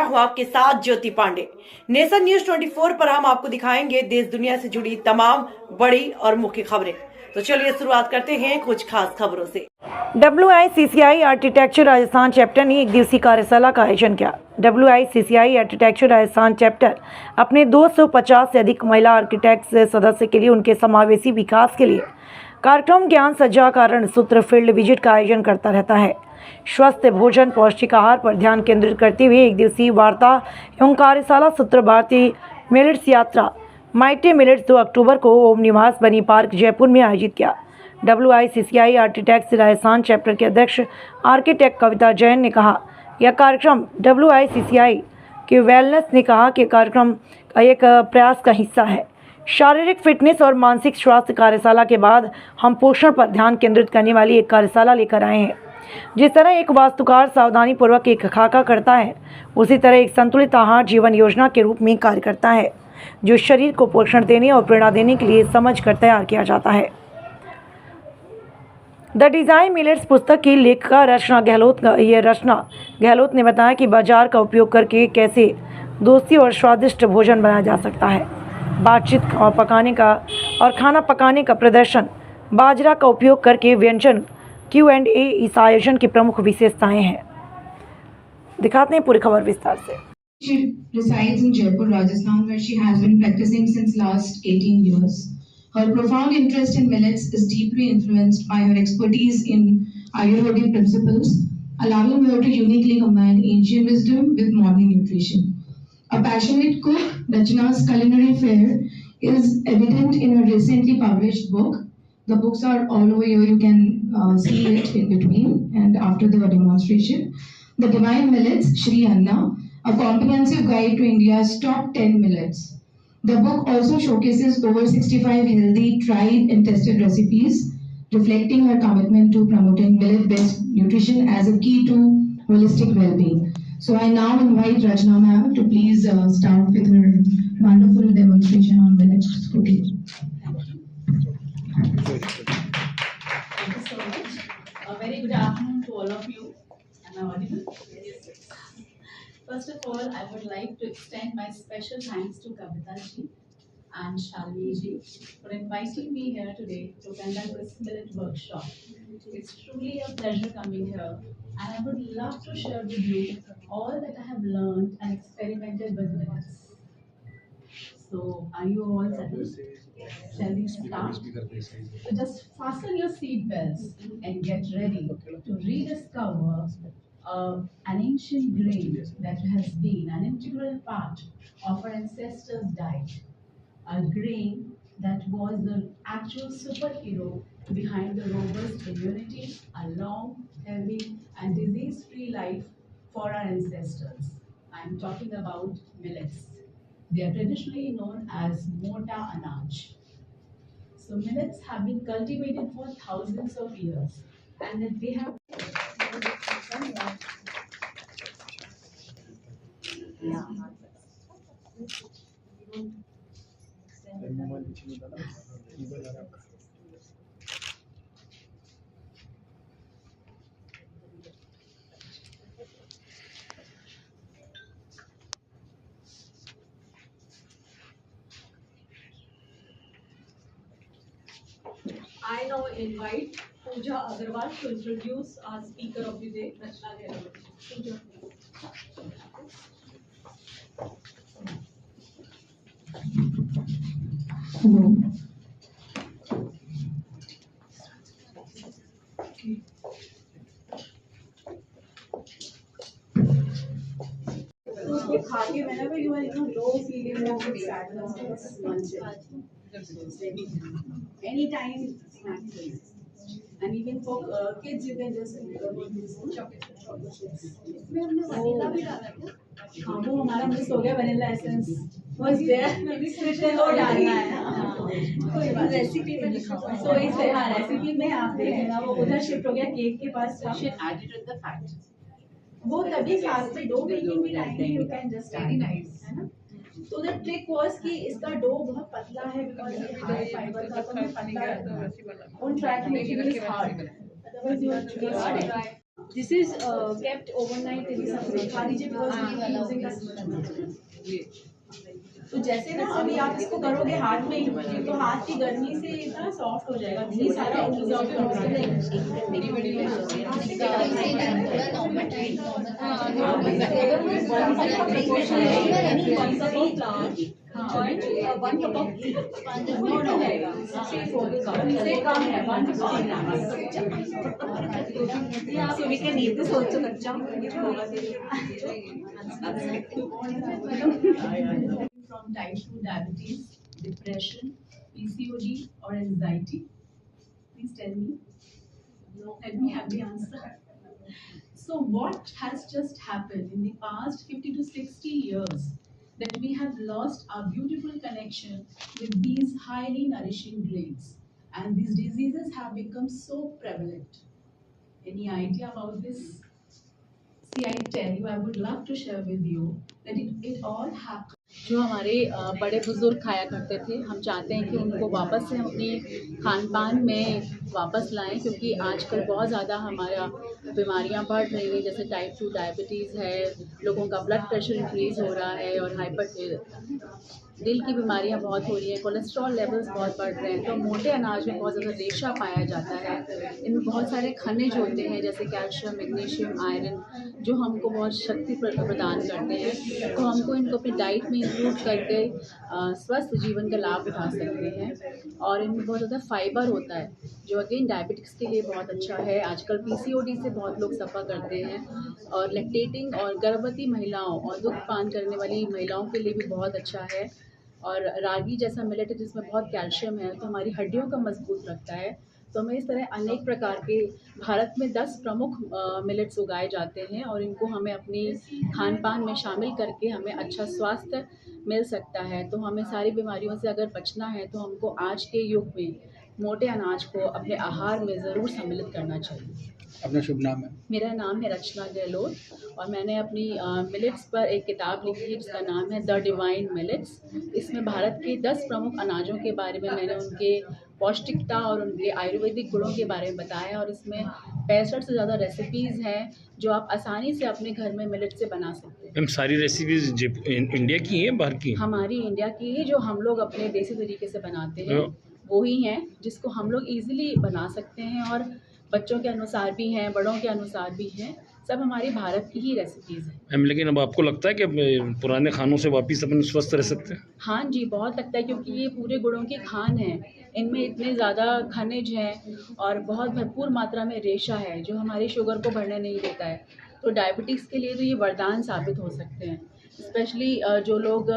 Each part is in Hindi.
हूँ आपके साथ ज्योति पांडे। नेशन न्यूज 24 पर हम आपको दिखाएंगे देश दुनिया से जुड़ी तमाम बड़ी और मुख्य खबरें। तो चलिए शुरुआत करते हैं कुछ खास खबरों से। WICCI आर्किटेक्चर राजस्थान चैप्टर ने एक दिवसीय कार्यशाला का आयोजन किया। WICCI आर्किटेक्चर राजस्थान चैप्टर अपने 250 से अधिक महिला आर्किटेक्ट सदस्य के लिए उनके समावेशी विकास के लिए कार्यक्रम, ज्ञान सज्जा, कारण सूत्र, फील्ड विजिट का आयोजन करता रहता है। स्वस्थ भोजन, पौष्टिक आहार पर ध्यान केंद्रित करते हुए एक दिवसीय वार्ता एवं कार्यशाला सूत्र भारतीय मिलेट्स यात्रा माइटी मिलेट्स 2 अक्टूबर को ओम निवास बनी पार्क जयपुर में आयोजित किया। WICCI आर्किटेक्ट्स राजस्थान चैप्टर के अध्यक्ष आर्किटेक्ट कविता जैन ने कहा, यह कार्यक्रम WICCI के वेलनेस ने कहा कि कार्यक्रम का एक प्रयास का हिस्सा है। शारीरिक फिटनेस और मानसिक स्वास्थ्य कार्यशाला के बाद हम पोषण पर ध्यान केंद्रित करने वाली एक कार्यशाला लेकर आए हैं। जिस तरह एक वास्तुकार सावधानी पूर्वक एक खाका करता है, उसी तरह एक संतुलित आहार जीवन योजना के रूप में कार्य करता है, जो शरीर को पोषण देने और प्रेरणा देने के लिए समझ कर तैयार किया जाता है। द डिज़ाइन मिलेट्स पुस्तक की लेखिका रचना गहलोत ने बताया कि बाजार का उपयोग करके कैसे दोस्ती और स्वादिष्ट भोजन बनाया जा सकता है। बातचीत पकाने का और खाना पकाने का प्रदर्शन, बाजरा का उपयोग करके व्यंजन, Q&A इस आयोजन की प्रमुख विशेषताएं हैं। दिखाते हैं पूरी खबर विस्तार से। She resides in Jaipur, Rajasthan, where she has been practicing since last 18 years. Her profound interest in millets is deeply influenced by her expertise in Ayurvedic principles, allowing her to uniquely combine ancient wisdom with modern nutrition. A passionate cook, Rachna's culinary flair is evident in her recently published book. The books are all over here. You can see it in between and after the demonstration. The Divine Millets, Shri Anna, a comprehensive guide to India's top 10 millets. The book also showcases over 65 healthy, tried and tested recipes, reflecting her commitment to promoting millet-based nutrition as a key to holistic well-being. So I now invite Rachna ma'am to please start with her wonderful demonstration on millets cooking. Thank you so much. A very good afternoon to all of you. Am I audible? Yes. First of all, I would like to extend my special thanks to Kavita ji and Shalini ji for inviting me here today to conduct this millet workshop. It's truly a pleasure coming here, and I would love to share with you all that I have learned and experimented with millets. So, are you all settled? Shall we start? So just fasten your seat belts and get ready to rediscover an ancient grain that has been an integral part of our ancestors' diet. A grain that was the actual superhero behind the robust immunity, a long, healthy, and disease-free life for our ancestors. I'm talking about millets. They are traditionally known as mota anaj. So millets have been cultivated for thousands of years, and they have I now invite Pooja Agarwal to introduce our speaker of the day, Rachna Gehloot. Pooja, Hello. whenever you are low feeling of sadness, anytime snacks. And even for kids, you can just हाँ वो हमारा मिस हो गया वनीला एसेंस बस देयर वो डालना है कोई बात रेसिपी में लिखा हुआ है तो इसे हाँ रेसिपी में आप देखेगा वो उधर शिफ्ट हो गया केक के पास था added with the fat. वो तभी साथ में डो मेकिंग भी टाइम में you can just very nice है ना तो द ट्रिक वाज कि इसका डो बहुत पतला है बिकॉज़ ये हाई फाइबर का तो पतला है don't try to make it hard otherwise you will This is kept overnight in the fridge because we are using the तो जैसे ना अभी आप इसको करोगे हाथ में तो हाथ की गर्मी से इतना सॉफ्ट हो जाएगा घी सारा वन कप ऑफ घी हो जाएगा so we can eat this also कच्चा from type 2 diabetes, depression, PCOD or anxiety? Please tell me. Let me have the answer. So what has just happened in the past 50 to 60 years that we have lost our beautiful connection with these highly nourishing grains, and these diseases have become so prevalent? Any idea about this? See, I tell you, I would love to share with you that it all happened. जो हमारे बड़े बुजुर्ग खाया करते थे, हम चाहते हैं कि उनको वापस से अपने खान पान में वापस लाएं, क्योंकि आजकल बहुत ज़्यादा हमारा बीमारियां बढ़ रही हैं, जैसे टाइप 2 डायबिटीज़ है, लोगों का ब्लड प्रेशर इंक्रीज़ हो रहा है और दिल की बीमारियां बहुत हो रही हैं, कोलेस्ट्रॉल लेवल्स बहुत बढ़ रहे हैं। तो मोटे अनाज में बहुत ज़्यादा रेशा पाया जाता है, इनमें बहुत सारे खनिज होते हैं जैसे कैल्शियम, मैग्नीशियम, आयरन, जो हमको बहुत शक्ति प्रदान करते हैं। तो हमको इनको अपनी डाइट में इंक्लूड करके स्वस्थ जीवन का लाभ उठा सकते हैं। और इनमें बहुत ज़्यादा फाइबर होता है जो अगेन डायबिटिक्स के लिए बहुत अच्छा है। आजकल PCOD से बहुत लोग सफ़र करते हैं, और लैक्टेटिंग और गर्भवती महिलाओं और दुग्ध पान करने वाली महिलाओं के लिए भी बहुत अच्छा है। और रागी जैसा मिलेट है जिसमें बहुत कैल्शियम है, तो हमारी हड्डियों को मजबूत रखता है। तो हमें इस तरह अनेक प्रकार के भारत में 10 प्रमुख मिलेट्स उगाए जाते हैं, और इनको हमें अपनी खान पान में शामिल करके हमें अच्छा स्वास्थ्य मिल सकता है। तो हमें सारी बीमारियों से अगर बचना है तो हमको आज के युग में मोटे अनाज को अपने आहार में ज़रूर सम्मिलित करना चाहिए। अपना शुभ नाम है? मेरा नाम है रचना गहलोत, और मैंने अपनी मिलेट्स पर एक किताब लिखी है जिसका नाम है द डिवाइन मिलेट्स। इसमें भारत के 10 प्रमुख अनाजों के बारे में मैंने उनके पौष्टिकता और उनके आयुर्वेदिक गुणों के बारे में बताया, और इसमें 65 से ज़्यादा रेसिपीज़ हैं जो आप आसानी से अपने घर में मिलेट से बना सकते हैं। मैम सारी रेसिपीज इंडिया की हैं, बाहर की? हमारी इंडिया की ही, जो हम लोग अपने देसी तरीके से बनाते हैं वो ही हैं, जिसको हम लोग ईजिली बना सकते हैं, और बच्चों के अनुसार भी हैं, बड़ों के अनुसार भी हैं, सब हमारी भारत की ही रेसिपीज़ हैं। मैम लेकिन अब आपको लगता है कि पुराने खानों से वापस अपन स्वस्थ रह सकते हैं? हाँ जी, बहुत लगता है, क्योंकि ये पूरे गुणों की खान है। इनमें इतने ज़्यादा खनिज हैं और बहुत भरपूर मात्रा में रेशा है जो हमारी शुगर को बढ़ने नहीं देता है। तो डायबिटीज़ के लिए तो ये वरदान साबित हो सकते हैं। स्पेशली जो लोग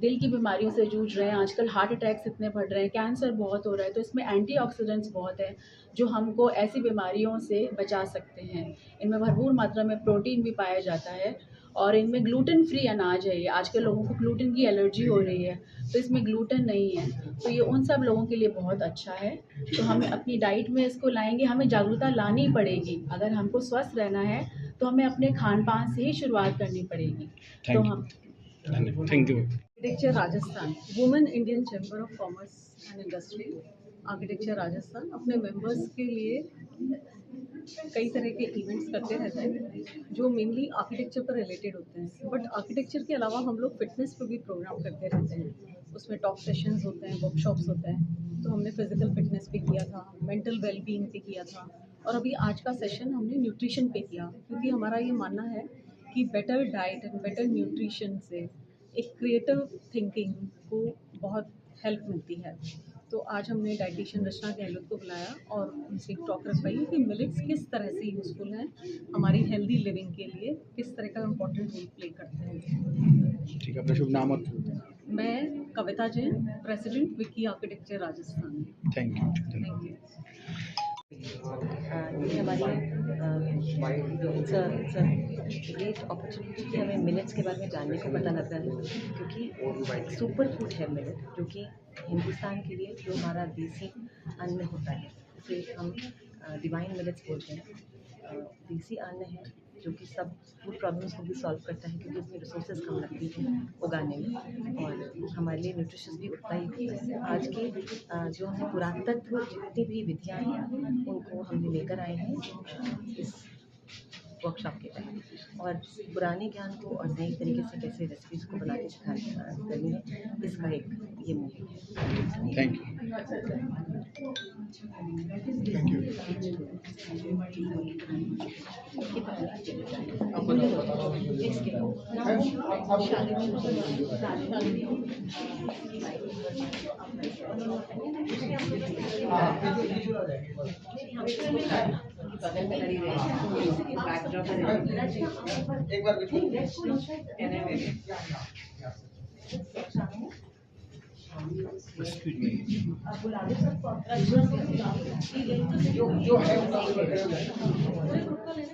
दिल की बीमारियों से जूझ रहे हैं, आजकल हार्ट अटैक्स इतने बढ़ रहे हैं, कैंसर बहुत हो रहा है, तो इसमें एंटीऑक्सीडेंट्स बहुत है जो हमको ऐसी बीमारियों से बचा सकते हैं। इनमें भरपूर मात्रा में प्रोटीन भी पाया जाता है, और इनमें ग्लूटेन फ्री अनाज है ये। आजकल लोगों को ग्लूटेन की एलर्जी हो रही है, तो इसमें ग्लूटेन नहीं है, तो ये उन सब लोगों के लिए बहुत अच्छा है। तो हमें अपनी डाइट में इसको लाएंगे, हमें जागरूकता लानी पड़ेगी। अगर हमको स्वस्थ रहना है तो हमें अपने खान पान से ही शुरुआत करनी पड़ेगी। तो हम thank you. Architecture Rajasthan, women Indian chamber of commerce and industry, architecture Rajasthan अपने मेंबर्स के लिए कई तरह के इवेंट्स करते रहते हैं जो मेनली आर्किटेक्चर पर रिलेटेड होते हैं। बट आर्किटेक्चर के अलावा हम लोग फिटनेस पे भी प्रोग्राम करते रहते हैं। उसमें टॉक सेशंस होते हैं, वर्कशॉप्स होते हैं। तो हमने फिजिकल फिटनेस पे किया था, मेंटल वेलबींग पे किया था, और अभी आज का सेशन हमने न्यूट्रिशन पे किया, क्योंकि हमारा ये मानना है कि better diet and better nutrition से एक क्रिएटिव थिंकिंग को बहुत हेल्प मिलती है। तो आज हमने डाइटिशियन रचना गहलोत को बुलाया और उनसे एक टॉक रखवाई कि मिलेट्स किस तरह से यूज़फुल हैं हमारी हेल्दी लिविंग के लिए, किस तरह का इम्पोर्टेंट रोल प्ले करते हैं। ठीक है, अपना शुभ नाम और? मैं Kavita Jain, president Vicky architecture Rajasthan. Thank you. Thank you. ये हमारी इट्स ग्रेट अपॉर्चुनिटी कि हमें मिलेट्स के बारे में जानने को पता लग रहा है, क्योंकि सुपर फूड है मिलेट, जो कि हिंदुस्तान के लिए जो हमारा देसी अन्न होता है उसे हम डिवाइन मिलेट्स बोलते हैं। देसी अन्न है जो कि सब फूड प्रॉब्लम्स को भी सॉल्व करता है, क्योंकि इसमें रिसोर्सेज कम लगती हैं उगाने में, और हमारे लिए न्यूट्रिशियस भी उतना ही होता है। आज के जो हमने पुरातत्व जितनी भी विधियाँ हैं उनको हमने लेकर आए हैं इस वर्कशॉप के तहत, और पुराने ज्ञान को और नई तरीके से कैसे रेसिपीज़ को बना के सिखानी करनी है, इसका एक ये मूवी है। Thank you. जो है